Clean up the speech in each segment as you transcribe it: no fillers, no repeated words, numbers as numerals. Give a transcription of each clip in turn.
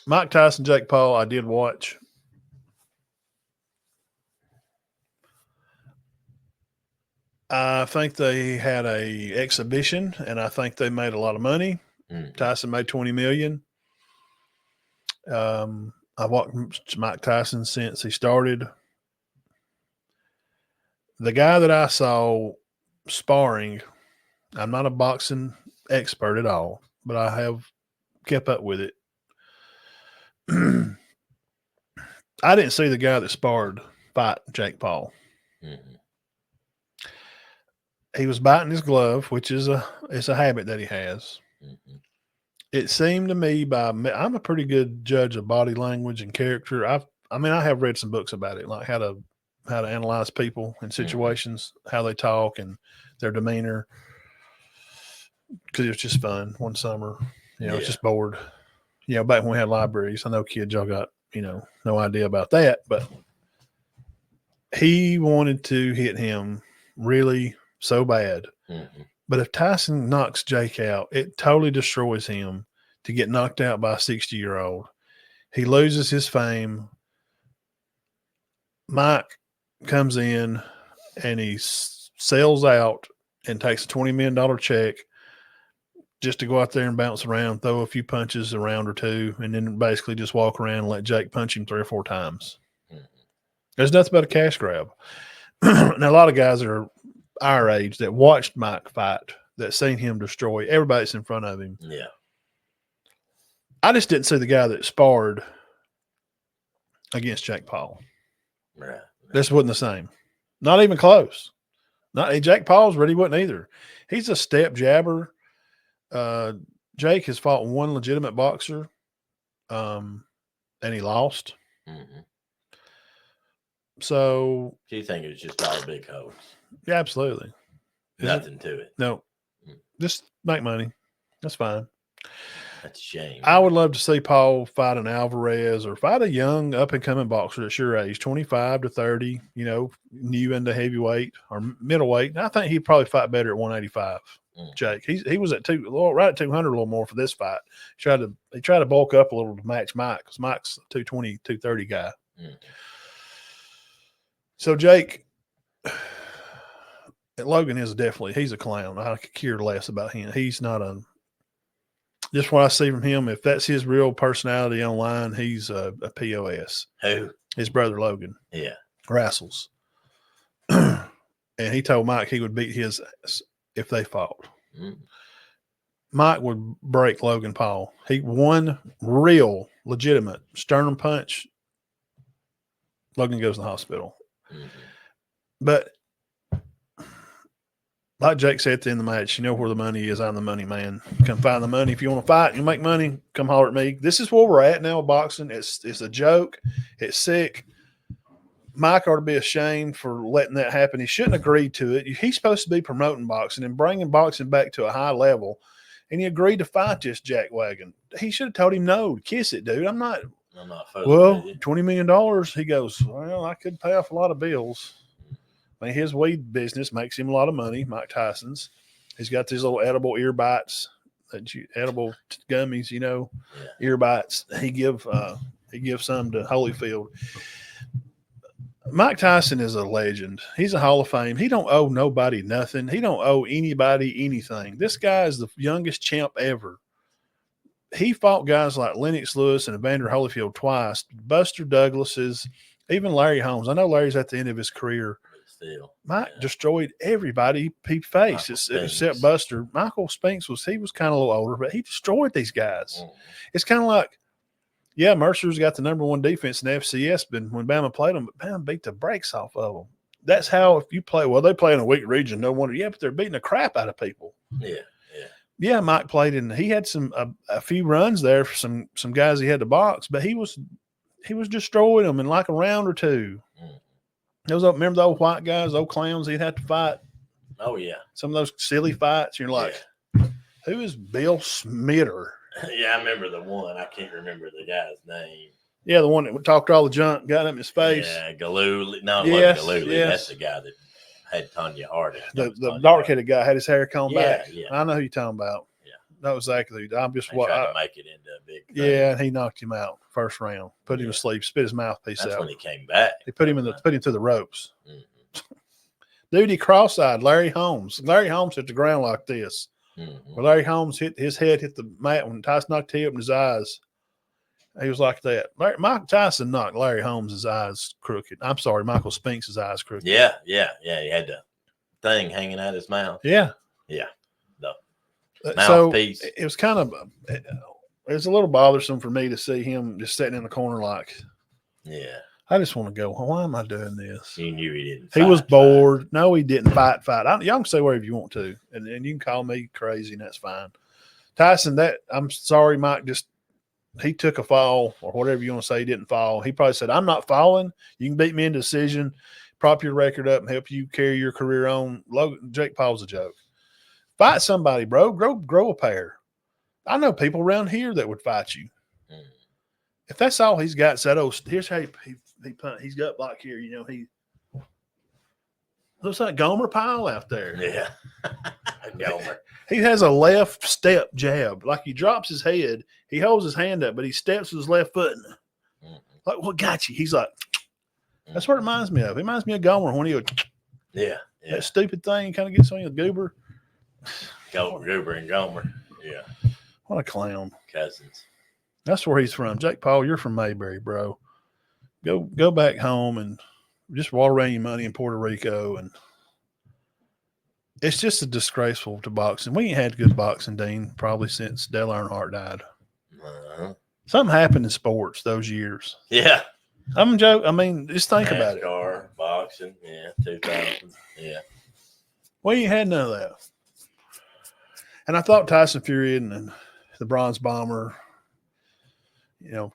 Mike Tyson, Jake Paul, I did watch. I think they had a exhibition, and I think they made a lot of money. Mm-hmm. Tyson made $20 million. I've watched Mike Tyson since he started. The guy that I saw sparring, I'm not a boxing expert at all, but I have kept up with it. I didn't see the guy that sparred fight Jake Paul. Mm-hmm. He was biting his glove, which is it's a habit that he has. Mm-hmm. It seemed to me I'm a pretty good judge of body language and character. I have read some books about it, like how to analyze people in situations, how they talk and their demeanor. Because it was just fun one summer. It's just bored. Back when we had libraries, I know kids, y'all got, no idea about that, but he wanted to hit him really so bad. Mm-hmm. But if Tyson knocks Jake out, it totally destroys him to get knocked out by a 60-year-old. He loses his fame. Mike comes in and he sells out and takes a $20 million check just to go out there and bounce around, throw a few punches, a round or two, and then basically just walk around and let Jake punch him 3 or 4 times. Mm-hmm. There's nothing but a cash grab. Now, a lot of guys are our age that watched Mike fight, that seen him destroy everybody that's in front of him. Yeah. I just didn't see the guy that sparred against Jake Paul. Right. This wasn't the same. Not even close. Jake Paul's ready, wasn't either. He's a step jabber. Jake has fought one legitimate boxer, and he lost. Mm-hmm. So you think it was just all a big hoax? Yeah, absolutely. Nothing to it. No. Just make money. That's fine. That's a shame. I would love to see Paul fight an Alvarez or fight a young up-and-coming boxer at your age, 25 to 30, new into heavyweight or middleweight. I think he'd probably fight better at 185. Jake, he was at right at 200 a little more for this fight. He tried to bulk up a little to match Mike, because Mike's a 220, 230 guy. Mm-hmm. So Jake, Logan he's a clown. I could care less about him. He's not just what I see from him. If that's his real personality online, he's a POS. Who? His brother Logan. Yeah. Rassels. And he told Mike he would beat his ass if they fought. Mm. Mike would break Logan Paul. He one real, legitimate sternum punch. Logan goes to the hospital. Mm-hmm. But like Jake said at the end of the match, you know where the money is. I'm the money man. Come find the money. If you want to fight and you make money, come holler at me. This is where we're at now with boxing. It's a joke. It's sick. Mike ought to be ashamed for letting that happen. He shouldn't agree to it. He's supposed to be promoting boxing and bringing boxing back to a high level. And he agreed to fight this jackwagon. He should have told him no. Kiss it, dude. I'm not $20 million. He goes, well, I could pay off a lot of bills. I mean, his weed business makes him a lot of money, Mike Tyson's. He's got these little edible ear bites, edible gummies, ear bites. He gives some to Holyfield. Mike Tyson is a legend. He's a Hall of Fame. He don't owe nobody nothing. He don't owe anybody anything. This guy is the youngest champ ever. He fought guys like Lennox Lewis and Evander Holyfield twice, Buster Douglas's, even Larry Holmes. I know Larry's at the end of his career. Still, Mike destroyed everybody he faced except Buster. Michael Spinks was kind of a little older, but he destroyed these guys. Mm. It's kind of like, yeah, Mercer's got the number 1 defense in the FCS, but when Bama played them, Bama beat the brakes off of them. That's how, if you play, they play in a weak region, no wonder. Yeah, but they're beating the crap out of people. Yeah, Mike played he had a few runs there for some guys he had to box, but he was destroying them in like a round or two. Mm. Remember the old white guys, old clowns he'd have to fight? Oh, yeah. Some of those silly fights. You're like, who is Bill Smitter? Yeah, I remember the one. I can't remember the guy's name. Yeah, the one that talked all the junk, got up in his face. Yeah, Galooly. No, it wasn't Galooly. Yes. That's the guy that had Tanya Harding. The dark-headed guy had his hair combed back. Yeah. I know who you're talking about. Yeah. That was exactly. I'm just They what. tried to make it into a big thing. Yeah, and he knocked him out first round. Put him to sleep. Spit his mouthpiece That's out. when he came back. He put him to the ropes. Mm-hmm. Dude, he cross-eyed Larry Holmes. Larry Holmes hit the ground like this. Mm-hmm. Well, Larry Holmes his head hit the mat when Tyson knocked he opened his eyes. He was like that. Mike Tyson knocked Larry Holmes' eyes crooked. I'm sorry, Michael Spinks' eyes crooked. Yeah. He had the thing hanging out his mouth. Yeah. The Mouthpiece. mouthpiece. It was kind of it was a little bothersome for me to see him just sitting in the corner like, yeah. I just want to go. Why am I doing this? You knew he didn't. He was bored. No, he didn't fight. Y'all can say whatever you want to, and you can call me crazy, and that's fine. Tyson, I'm sorry, Mike. Just he took a fall or whatever you want to say. He didn't fall. He probably said, "I'm not falling. You can beat me in decision, prop your record up, and help you carry your career on." Jake Paul's a joke. Fight somebody, bro. Grow a pair. I know people around here that would fight you. Mm. If that's all he's got, said, "Oh, here's how he punt. He's got block here." You know, he looks like Gomer Pyle out there. Yeah, Gomer. He has a left step jab. Like he drops his head, he holds his hand up, but he steps with his left foot. Like, what got you? He's like, that's what it reminds me of. It reminds me of Gomer when he would, that stupid thing kind of gets on your goober. Goober and Gomer. Yeah. What a clown. Cousins. That's where he's from. Jake Paul, you're from Mayberry, bro. Go back home and just water around your money in Puerto Rico. And it's just a disgraceful to boxing. We ain't had good boxing, Dean, probably since Dale Earnhardt died. Uh-huh. Something happened in sports those years. Yeah. I'm joking. I mean, just think about it. NASCAR, boxing, 2000. Yeah. We ain't had none of that. And I thought Tyson Fury and the Bronze Bomber,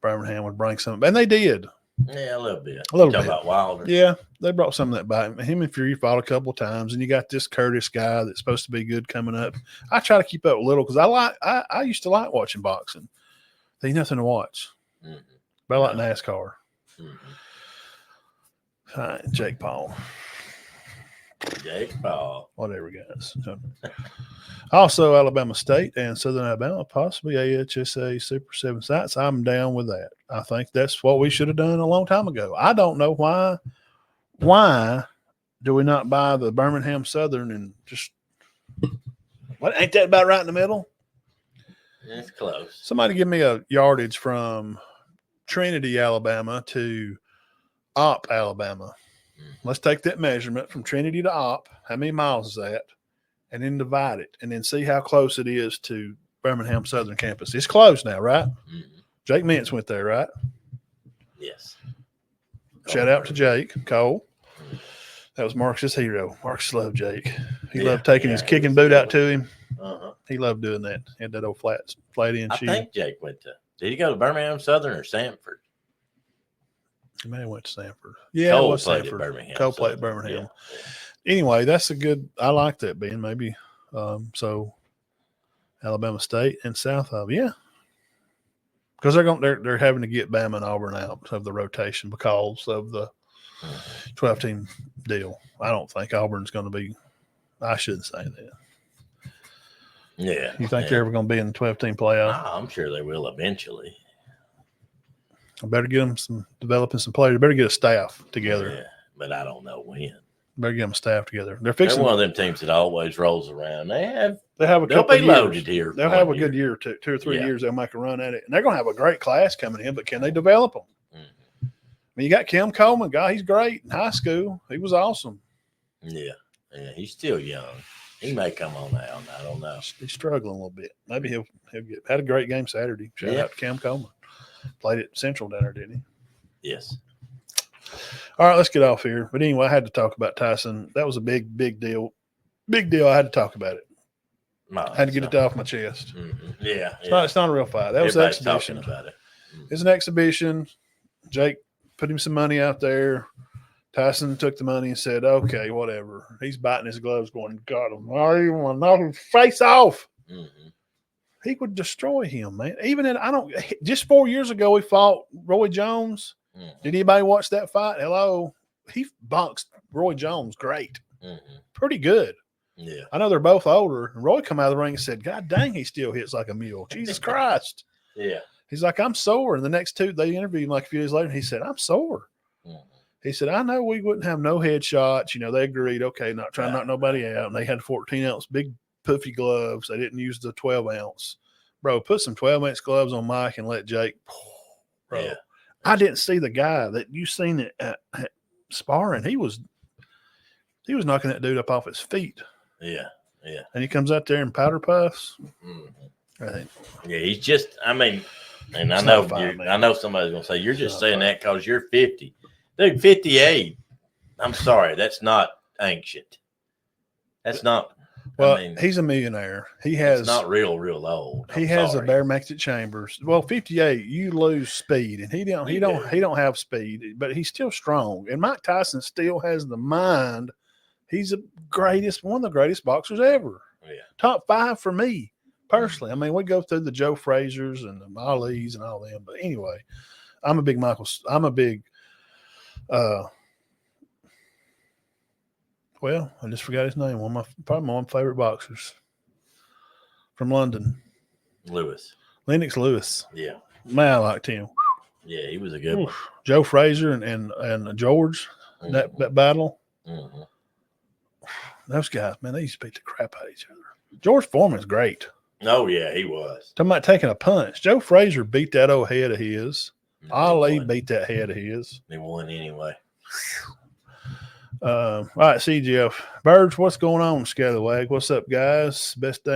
Birmingham would bring some, and they did. Yeah, a little bit. A little Talking bit. about Wilder. Yeah, they brought some of that back. Him and Fury fought a couple of times, and you got this Curtis guy that's supposed to be good coming up. I try to keep up a little because I used to like watching boxing. There's nothing to watch. Mm-hmm. But I like NASCAR. Mm-hmm. Jake Paul. Jake Paul. Whatever, guys. Also, Alabama State and Southern Alabama, possibly AHSA Super 7 sites. I'm down with that. I think that's what we should have done a long time ago. I don't know why. Why do we not buy the Birmingham Southern and just what? Ain't that about right in the middle? It's close. Somebody give me a yardage from Trinity, Alabama to Opp, Alabama. Let's take that measurement from Trinity to Opp. How many miles is that? And then divide it, and then see how close it is to Birmingham Southern campus. It's close now, right? Mm-hmm. Jake Mintz went there, right? Yes. Shout out to Jake Cole. That was Marcus' hero. Marcus loved Jake. He loved taking his kicking boot out to him. Uh-huh. He loved doing that. He had that old flat in shoe. I think Jake went to. Did he go to Birmingham Southern or Sanford? He may have went to Sanford. Yeah, Cole it was played Sanford. at Birmingham. Cole played at Birmingham. Yeah. Anyway, that's a good. I like that, Ben. Maybe so. Alabama State and South of because they're having to get Bama and Auburn out of the rotation because of the 12-team deal. I don't think Auburn's going to be. I shouldn't say that. Yeah. You think they're ever going to be in the 12-team playoff? I'm sure they will eventually. I better get them developing some players. Better get a staff together. Yeah, but I don't know when. Better get them a staff together. They're They're one of them teams that always rolls around. They'll couple be years. loaded here. They'll have a good year, 2 or 3 years. They'll make a run at it, and they're going to have a great class coming in. But can they develop them? Mm-hmm. I mean, you got Kim Coleman, guy. He's great in high school. He was awesome. Yeah, he's still young. He may come on out. I don't know. He's struggling a little bit. Maybe he'll had a great game Saturday. Shout out to Cam Coleman. Played at Central down there, didn't he? Yes. All right, let's get off here. But anyway, I had to talk about Tyson. That was a big deal. Big deal. I had to talk about it. I had to get it off my chest. Mm-hmm. Yeah. It's not a real fight. That was an exhibition. About it. Mm-hmm. It's an exhibition. Jake put him some money out there. Tyson took the money and said, okay, whatever. He's biting his gloves going, got him. I even want to knock his face off. Mm-hmm. He would destroy him, man. Just 4 years ago, we fought Roy Jones. Mm-hmm. Did anybody watch that fight? Hello. He boxed Roy Jones great. Mm-hmm. Pretty good. Yeah. I know they're both older. And Roy come out of the ring and said, God dang, he still hits like a mule. Jesus Christ. Yeah. He's like, I'm sore. And the next two, they interviewed him like a few days later, and he said, I'm sore. Mhm. He said, I know we wouldn't have no headshots. You know, they agreed, okay, not trying to knock nobody out. And they had 14-ounce big puffy gloves. They didn't use the 12-ounce. Bro, put some 12-ounce gloves on Mike and let Jake. Bro, Yeah. I didn't see the guy that you seen it at sparring. He was knocking that dude up off his feet. Yeah. Yeah. And he comes out there in powder puffs. Mhm. I think. Yeah, he's just. I mean, and It's I know not fine, man. I know somebody's gonna say you're just It's not saying fine. that because you're 50, dude. 58. I'm sorry, that's not ancient. That's not. Well, I mean, he's a millionaire. He has it's not real old. he I'm has sorry. a bare maxed chambers. Well, 58, you lose speed, and he don't have speed, but he's still strong. And Mike Tyson still has the mind. He's one of the greatest boxers ever. Yeah. Top 5 for me personally. I mean, we go through the Joe Frazier's and the Ali's and all them, but anyway, I'm a big well, I just forgot his name. Probably one of my favorite boxers from London. Lennox Lewis. Yeah. Man, I liked him. Yeah, he was a good one. Joe Frazier and George, Mhm. that battle. Mhm. Those guys, man, they used to beat the crap out of each other. George Foreman's great. Oh yeah, he was. Talking about taking a punch. Joe Frazier beat that old head of his. Ali won. beat that head of his. They won anyway. All right, see Jeff. Birds, what's going on, Scallywag? What's up, guys? Best day